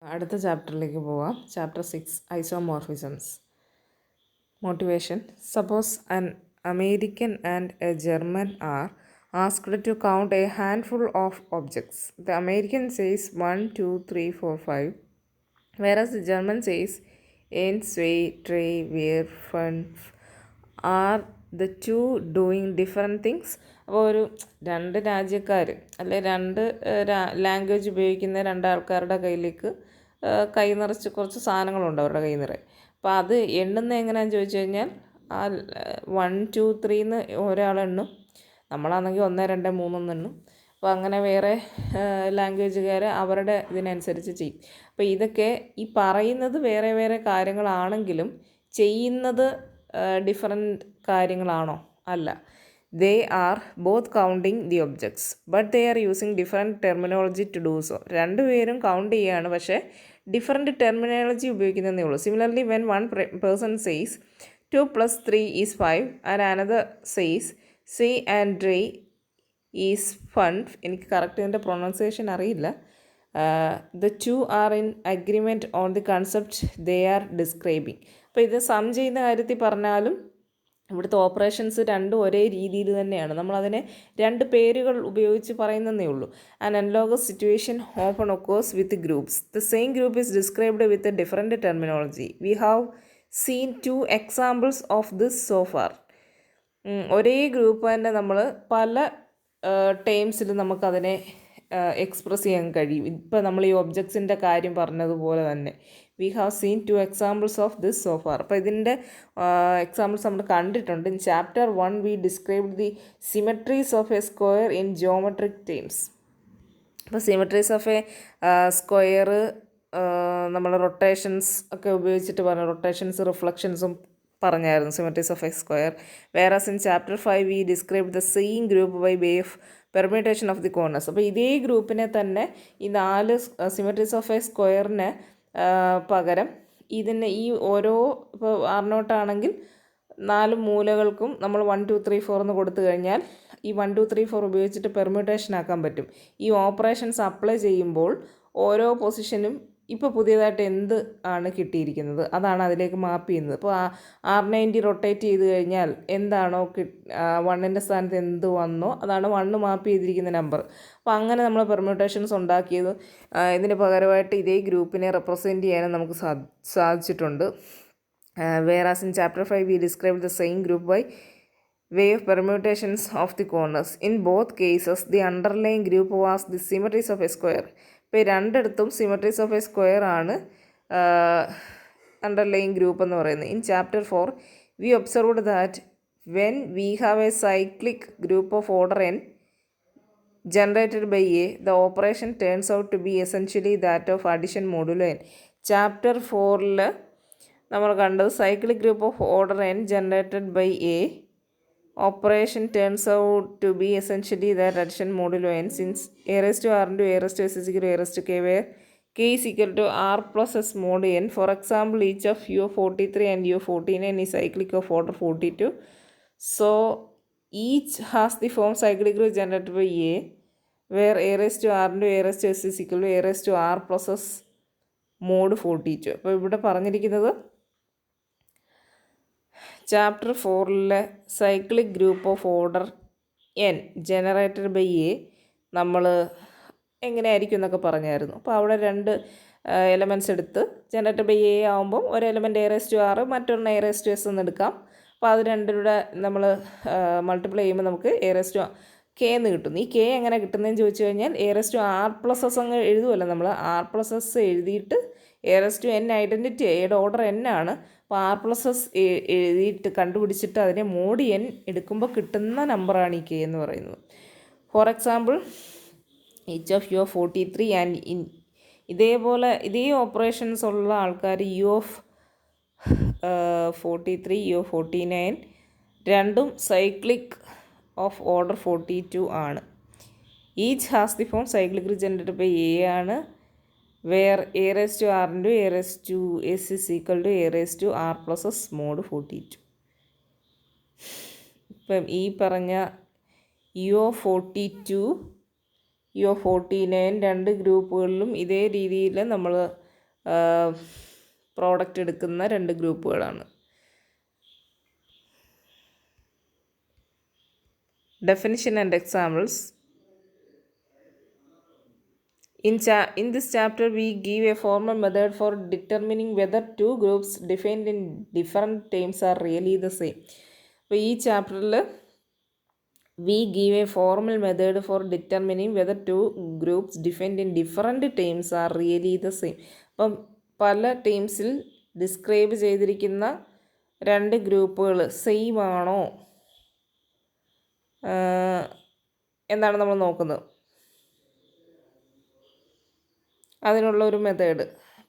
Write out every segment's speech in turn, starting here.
അടുത്ത ചാപ്റ്ററിലേക്ക് പോവാം. Chapter 6 ഐസോമോർഫിസംസ്. Motivation. Suppose an American and a German are asked to count a handful of objects. The American says 1, 2, 3, 4, 5, whereas the German says 1, 2, 3, 4, 5. Are the two doing different things? അപ്പോൾ ഒരു രണ്ട് രാജ്യക്കാർ അല്ലെ രണ്ട് language ഉപയോഗിക്കുന്ന രണ്ടാൾക്കാരുടെ കയ്യിലേക്ക് കൈ നിറച്ച് കുറച്ച് സാധനങ്ങളുണ്ട് അവരുടെ കൈ നിറയെ. അപ്പോൾ അത് എണ്ണുന്നത് എങ്ങനെയാണെന്ന് ചോദിച്ചു കഴിഞ്ഞാൽ ആ 1, 2, 3 എന്ന് ഒരാൾ എണ്ണും, നമ്മളാണെങ്കിൽ 1, 2, 3 എണ്ണും. അപ്പോൾ അങ്ങനെ വേറെ ലാംഗ്വേജുകാർ അവരുടെ ഇതിനനുസരിച്ച് ചെയ്യും. അപ്പോൾ ഇതൊക്കെ ഈ പറയുന്നത് വേറെ വേറെ കാര്യങ്ങളാണെങ്കിലും ചെയ്യുന്നത് ഡിഫറെൻറ്റ് കാര്യങ്ങളാണോ? അല്ല. They are both counting the objects, but they are using different terminology to do so. രണ്ടുപേരും കൗണ്ട് ചെയ്യുകയാണ്, പക്ഷേ ഡിഫറെൻറ്റ് ടെർമിനോളജി ഉപയോഗിക്കുന്നതേ ഉള്ളൂ. Similarly, when one person says 2 + 3 is 5 and another says C and D is fun, എനിക്ക് correct ഇതിൻ്റെ pronunciation അറിയില്ല. The two are in agreement on the concept they are describing. അപ്പോൾ ഇത് some ചെയ്യുന്ന കാര്യത്തിൽ പറഞ്ഞാലും ഇവിടുത്തെ ഓപ്പറേഷൻസ് രണ്ടും ഒരേ രീതിയിൽ തന്നെയാണ്. നമ്മളതിനെ രണ്ട് പേരുകൾ ഉപയോഗിച്ച് പറയുന്നതേ ഉള്ളൂ. An analogous situation open occurs with groups. The same group is described with a different terminology. V have seen 2 examples of this so far. ഒരേ ഗ്രൂപ്പ് തന്നെ നമ്മൾ പല ടേംസിൽ നമുക്കതിനെ എക്സ്പ്രസ് ചെയ്യാൻ കഴിയും. ഇപ്പോൾ നമ്മൾ ഈ ഒബ്ജക്ട്സിൻ്റെ കാര്യം പറഞ്ഞതുപോലെ തന്നെ we have seen 2 examples of this so far. അപ്പോൾ ഇതിൻ്റെ എക്സാമ്പിൾസ് നമ്മൾ കണ്ടിട്ടുണ്ട്. In chapter 1 we described the symmetries of a square in geometric terms. അപ്പോൾ സിമെട്രീസ് ഓഫ് എ സ്ക്വയർ നമ്മൾ റൊട്ടേഷൻസ് ഒക്കെ ഉപയോഗിച്ചിട്ട് പറഞ്ഞു. റൊട്ടേഷൻസ് റിഫ്ലക്ഷൻസും പറഞ്ഞായിരുന്നു symmetries of a square. Whereas in chapter 5 we describe the same group by way of permutation of the corners. അപ്പോൾ ഇതേ ഗ്രൂപ്പിനെ തന്നെ ഈ 4 സിമെട്രീസ് ഓഫ് എ സ്ക്വയറിന് പകരം ഇതിന് ഈ ഓരോ ഇപ്പോൾ ആർനോട്ടാണെങ്കിൽ 4 മൂലകൾക്കും നമ്മൾ 1, 2, 3, 4 എന്ന് കൊടുത്തു കഴിഞ്ഞാൽ ഈ 1, 2, 3, 4 ഉപയോഗിച്ചിട്ട് പെർമ്യൂട്ടേഷൻ ആക്കാൻ പറ്റും. ഈ ഓപ്പറേഷൻസ് അപ്ലൈ ചെയ്യുമ്പോൾ ഓരോ പൊസിഷനും ഇപ്പോൾ പുതിയതായിട്ട് എന്ത് ആണ് കിട്ടിയിരിക്കുന്നത് അതാണ് അതിലേക്ക് മാപ്പ് ചെയ്യുന്നത്. ഇപ്പോൾ R90 റൊട്ടേറ്റ് ചെയ്ത് കഴിഞ്ഞാൽ എന്താണോ 1ൻ്റെ സ്ഥാനത്ത് എന്ത് വന്നോ അതാണ് 1 മാപ്പ് ചെയ്തിരിക്കുന്ന നമ്പർ. അപ്പോൾ അങ്ങനെ നമ്മൾ പെർമ്യൂട്ടേഷൻസ് ഉണ്ടാക്കിയത് ഇതിന് പകരമായിട്ട് ഇതേ ഗ്രൂപ്പിനെ റെപ്രസെൻറ്റ് ചെയ്യാനും നമുക്ക് സാധിച്ചിട്ടുണ്ട്. Whereas in chapter 5 we described the same group by way of permutations of the corners. In both cases the underlying group was the symmetries of a square. ഇപ്പോൾ രണ്ടിടത്തും സിമെട്രീസ് ഓഫ് എ സ്ക്വയർ ആണ് underline group എന്ന് പറയുന്നത്. In chapter 4 we observed that when we have a cyclic group of order n generated by A, the operation turns out to be essentially that of addition modulo n. Chapter 4 നമ്മൾ കണ്ടത് cyclic group of order n generated by a operation turns out to be essentially that addition modulo n, since a raised to r into a raised to s is equal to a raised to k, where k is equal to r plus s mod n. For example, each of u43 and u49 is cyclic of order 42. So each has the form cyclic group generated by a, where a raised to r into a raised to s is equal to a raised to r plus s mod 42. അപ്പോൾ ഇവിടെ പറഞ്ഞിരിക്കുന്നത് chapter 4 cyclic group of order n generated by a നമ്മൾ എങ്ങനെയായിരിക്കും എന്നൊക്കെ പറഞ്ഞായിരുന്നു. അപ്പോൾ അവിടെ 2 elements എടുത്ത് ജനറേറ്റഡ് ബൈ എ ആകുമ്പം ഒരു element a raise to r മറ്റൊരെണ്ണം എ റേസ് ടു എസ് എന്ന് എടുക്കാം. അപ്പോൾ അത് രണ്ടിലൂടെ നമ്മൾ മൾട്ടിപ്ലൈ ചെയ്യുമ്പോൾ നമുക്ക് എ റേസ് ടു കെ എന്ന് കിട്ടുന്നു. ഈ കെ എങ്ങനെ കിട്ടുന്നതെന്ന് ചോദിച്ചു കഴിഞ്ഞാൽ a raise to r plus s അങ്ങ് എഴുതുമല്ലോ. നമ്മൾ ആർ പ്ലസ് എസ് എഴുതിയിട്ട് a raise to n identity എയുടെ ഓർഡർ n ആണ്. അപ്പോൾ ആർ പ്ലസ് എസ് എഴുതിയിട്ട് കണ്ടുപിടിച്ചിട്ട് അതിനെ മോഡ് n എടുക്കുമ്പോൾ കിട്ടുന്ന നമ്പറാണ് ഈ കെ എന്ന് പറയുന്നത്. For example each of U of 43 and ഇതേപോലെ ഇതേ ഓപ്പറേഷൻസ് ഉള്ള ആൾക്കാർ യു ഓഫ് 43 യു ഓഫ് 49 രണ്ടും സൈക്ലിക് ഓഫ് ഓർഡർ 42 ആണ്. Each has the form cyclic generated by a ആണ്, where a raised to r into a raised to s is equal to a raised to r plus s mod 42. ഇപ്പം ഈ പറഞ്ഞ u42 u49 രണ്ട് ഗ്രൂപ്പുകളിലും ഇതേ രീതിയിൽ നമ്മൾ product എടുക്കുന്ന രണ്ട് ഗ്രൂപ്പുകളാണ്. Definition and examples. In this chapter, we give a formal method for determining whether two groups defined in different terms are really the same. അപ്പോൾ ഈ ചാപ്റ്ററിൽ we give a formal method for determining whether two groups defined in different terms are really the same. അപ്പം പല ടേംസിൽ describe ചെയ്തിരിക്കുന്ന രണ്ട് ഗ്രൂപ്പുകൾ same ആണോ എന്താണ് നമ്മൾ നോക്കുന്നത്. അതിനുള്ള ഒരു മെത്തേഡ്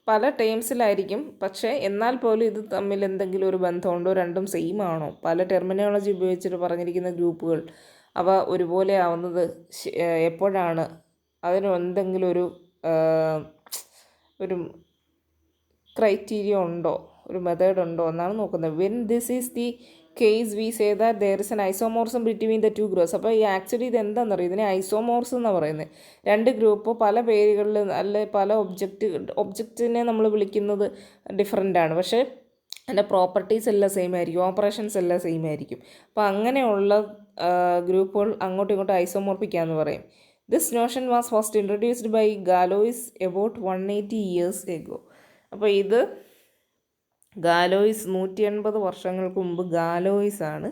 പല ടേംസിലായിരിക്കും, പക്ഷേ എന്നാൽ പോലും ഇത് തമ്മിൽ എന്തെങ്കിലും ഒരു ബന്ധമുണ്ടോ, രണ്ടും സെയിം ആണോ, പല ടെർമിനോളജി ഉപയോഗിച്ചിട്ട് പറഞ്ഞിരിക്കുന്ന ഗ്രൂപ്പുകൾ അവ ഒരുപോലെ ആവുന്നത് എപ്പോഴാണ്, അതിന് എന്തെങ്കിലും ഒരു ക്രൈറ്റീരിയ ഉണ്ടോ, ഒരു മെത്തേഡ് ഉണ്ടോ എന്നാണ് നോക്കുന്നത്. When this is the case we say that there is an isomorphism between the two groups. അപ്പോൾ ഈ ആക്ച്വലി ഇത് എന്താണെന്നറിയാം, ഇതിനെ ഐസോമോർസം എന്നാണ് പറയുന്നത്. രണ്ട് ഗ്രൂപ്പ് പല പേരുകളിൽ അല്ലെ പല ഒബ്ജക്റ്റിനെ നമ്മൾ വിളിക്കുന്നത് ഡിഫറെൻ്റാണ്, പക്ഷേ അതിൻ്റെ പ്രോപ്പർട്ടീസ് എല്ലാം സെയിം ആയിരിക്കും, ഓപ്പറേഷൻസ് എല്ലാം സെയിം ആയിരിക്കും. അപ്പോൾ അങ്ങനെയുള്ള ഗ്രൂപ്പുകൾ അങ്ങോട്ടും ഇങ്ങോട്ടും ഐസോമോർഫിക്കാന്ന് പറയും. This notion was first introduced by Galois about 180 years ago. അപ്പോൾ ഇത് ഗാലോയിസ് 180 വർഷങ്ങൾക്ക് മുമ്പ് ഗാലോയിസ് ആണ്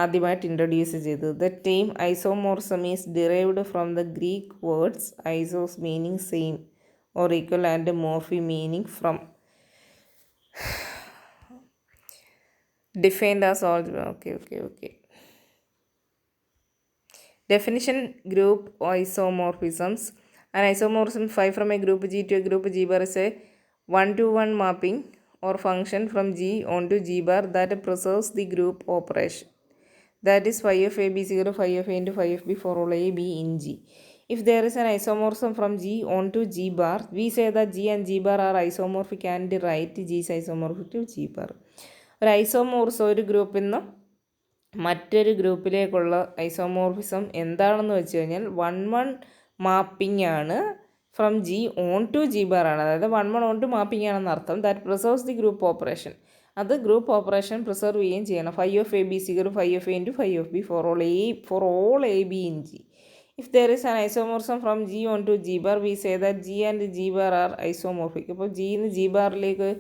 ആദ്യമായിട്ട് ഇൻട്രൊഡ്യൂസ് ചെയ്തത്. The term isomorphism is derived from the Greek words isos meaning same or equal and morphe meaning from defined as all. Okay. Definition: group isomorphisms. An isomorphism 5 from a group G to a group G bar is a 1-to-1 mapping or function from G onto G bar that preserves the group operation. That is phi of A B is equal to phi of A into phi of B for all A B in G. If there is an isomorphism from G onto G bar, we say that G and G bar are isomorphic and write G is isomorphic to G bar. ഒരു isomorphism ഒരു ഗ്രൂപ്പിൽ നിന്ന് മറ്റൊരു ഗ്രൂപ്പിലേക്കുള്ള isomorphism എന്താണെന്ന് വെച്ച് കഴിഞ്ഞാൽ 1-1 mapping ആണ്. From G onto G bar ആണ്, അതായത് 1-1 ഓൺ ടു മാപ്പിംഗ് ആണെന്ന് അർത്ഥം. That preserves the group operation. അത് ഗ്രൂപ്പ് ഓപ്പറേഷൻ പ്രിസർവ് ചെയ്യുകയും ചെയ്യണം. ഫൈ ഓഫ് എ ബി സിഗർ phi of a into phi of b for all a b in G. If there is an isomorphism from G onto G bar, we say that G and G bar are isomorphic. അപ്പോൾ ജിന്ന് G ബാറിലേക്ക്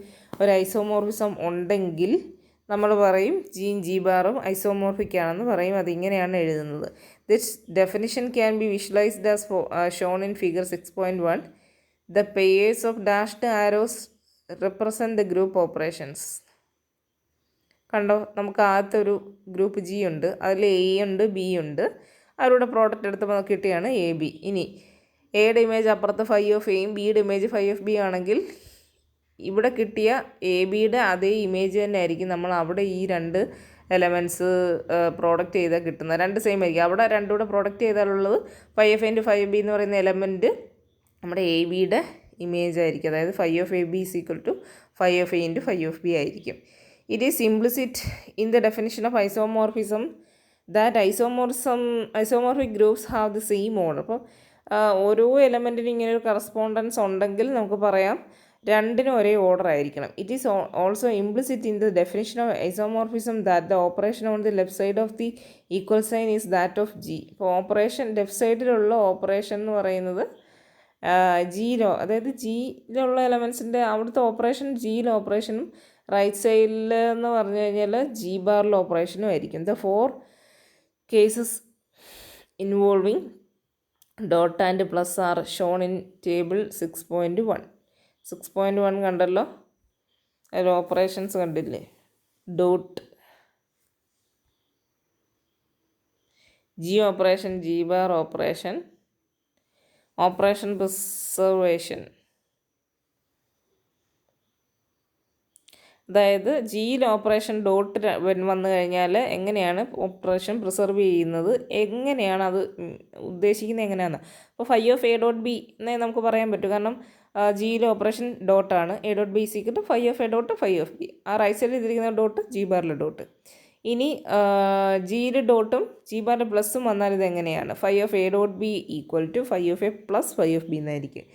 ഒരു isomorphism ഉണ്ടെങ്കിൽ നമ്മൾ പറയും ജിയും G ബാറും isomorphic ആണെന്ന് പറയും. അതിങ്ങനെയാണ് എഴുതുന്നത്. This definition can be visualised as shown in figure 6.1. The pairs of dashed arrows represent the group operations. കണ്ടോ, നമുക്ക് ആദ്യത്തെ ഒരു ഗ്രൂപ്പ് ജി ഉണ്ട്, അതിൽ എ ഉണ്ട് ബി ഉണ്ട്, അവരുടെ പ്രോഡക്റ്റ് എടുത്തപ്പോൾ കിട്ടിയാണ് എ ബി. ഇനി എയുടെ ഇമേജ് അപ്പുറത്ത് ഫൈ ഓഫ് എയും ബിയുടെ ഇമേജ് ഫൈ ഓഫ് ബി ആണെങ്കിൽ ഇവിടെ കിട്ടിയ എ ബിയുടെ അതേ ഇമേജ് തന്നെ ആയിരിക്കും നമ്മൾ അവിടെ ഈ രണ്ട് എലമെൻറ്റ്സ് പ്രോഡക്റ്റ് ചെയ്താൽ കിട്ടുന്നത്. രണ്ട് സെയിം ആയിരിക്കും. അവിടെ രണ്ടുകൂടെ പ്രോഡക്റ്റ് ചെയ്താലുള്ളത് phi of a into phi of b എന്ന് പറയുന്ന എലമെൻറ്റ് നമ്മുടെ എ ബിയുടെ ഇമേജ് ആയിരിക്കും. അതായത് phi of a b is equal to phi of a into phi of b ആയിരിക്കും. It is implicit in the definition of isomorphism that isomorphic groups have the same order. അപ്പോൾ ഓരോ എലമെൻറ്റിനും ഇങ്ങനെ ഒരു correspondence ഉണ്ടെങ്കിൽ നമുക്ക് പറയാം രണ്ടിനും ഒരേ ഓർഡർ ആയിരിക്കണം. It is also implicit in the definition of isomorphism that the operation on the left side of the equal sign is that of G. ഇപ്പോൾ ഓപ്പറേഷൻ ലെഫ്റ്റ് സൈഡിലുള്ള ഓപ്പറേഷൻ എന്ന് പറയുന്നത് ജിയിലോ, അതായത് ജിയിലുള്ള എലമെൻസിൻ്റെ അവിടുത്തെ ഓപ്പറേഷൻ ജിയിലെ ഓപ്പറേഷനും റൈറ്റ് സൈഡിൽ എന്ന് പറഞ്ഞു കഴിഞ്ഞാൽ ജി ബാറിലെ ഓപ്പറേഷനും ആയിരിക്കും. The 4 cases involving dot and plus are shown in table 6.1. 6.1 കണ്ടല്ലോ, അതിൽ ഓപ്പറേഷൻസ് കണ്ടില്ലേ. Dot G operation, G bar operation, operation preservation. അതായത് ജിയിൽ ഓപ്പറേഷൻ ഡോട്ട് വന്നു കഴിഞ്ഞാൽ എങ്ങനെയാണ് ഓപ്പറേഷൻ പ്രിസർവ് ചെയ്യുന്നത്, എങ്ങനെയാണ് അത് ഉദ്ദേശിക്കുന്നത് എങ്ങനെയാണ്. അപ്പോൾ phi of a dot b എന്നേ നമുക്ക് പറയാൻ പറ്റും. കാരണം ജിയിലെ ഓപ്പറേഷൻ ഡോട്ടാണ്. എ ഡോട്ട് ബി സിക്കിട്ട് phi of a dot phi of b. ആ റൈറ്റ് സൈഡിൽ ഇതിരിക്കുന്ന ഡോട്ട് ജി ബാറിലെ ഡോട്ട്. ഇനി ജിയിൽ ഡോട്ടും ജി ബാറിൽ പ്ലസ്സും വന്നാൽ ഇതെങ്ങനെയാണ് phi of a dot b equal to phi of a plus phi of b എന്നായിരിക്കും.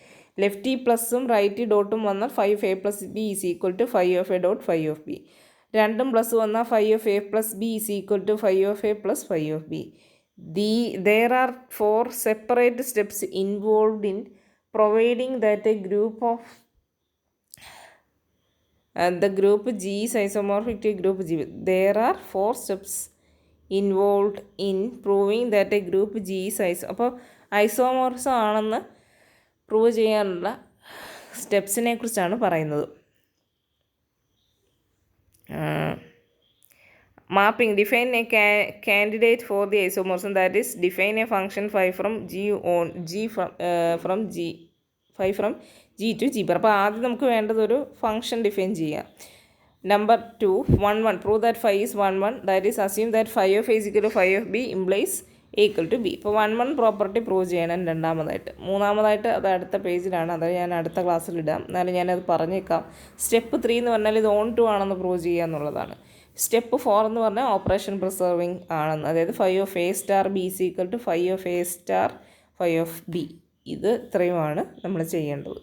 ലെഫ്റ്റ് പ്ലസും റൈറ്റ് ഡോട്ടും വന്നാൽ 5a plus b is equal to 5 dot 5 രണ്ടും പ്ലസ് വന്നാൽ 5a plus b is equal to 5 plus 5 there are 4 separate steps involved in providing that a group of the group G is isomorphic to group G. There are 4 steps involved in proving that a group G is അപ്പോൾ isomorphism ആണെന്ന് prove ചെയ്യാനുള്ള സ്റ്റെപ്സിനെ കുറിച്ചാണ് പറയുന്നത്. Mapping. Define a candidate for the isomorphism, that is define a function phi from G on G from G phi from G to G. അപ്പോൾ ആദ്യം നമുക്ക് വേണ്ടത് ഒരു ഫംഗ്ഷൻ ഡിഫൈൻ ചെയ്യാം. Number 2 1 prove that phi is 1 that is assume that phi of A is equal to phi of B implies A equal to B. ഇപ്പോൾ 1 property prove ചെയ്യണം രണ്ടാമതായിട്ട്. മൂന്നാമതായിട്ട് അത് അടുത്ത പേജിലാണ്, അത് ഞാൻ അടുത്ത ക്ലാസ്സിൽ ഇടാം. എന്നാലും ഞാനത് പറഞ്ഞേക്കാം. സ്റ്റെപ്പ് 3 എന്ന് പറഞ്ഞാൽ ഇത് ഓൺ ടു ആണെന്ന് പ്രൂവ് ചെയ്യുക എന്നുള്ളതാണ്. സ്റ്റെപ്പ് 4 എന്ന് പറഞ്ഞാൽ ഓപ്പറേഷൻ പ്രിസർവിങ് ആണെന്ന്, അതായത് phi of A star B is equal to phi of A star phi of B. ഇത് ഇത്രയുമാണ് നമ്മൾ ചെയ്യേണ്ടത്.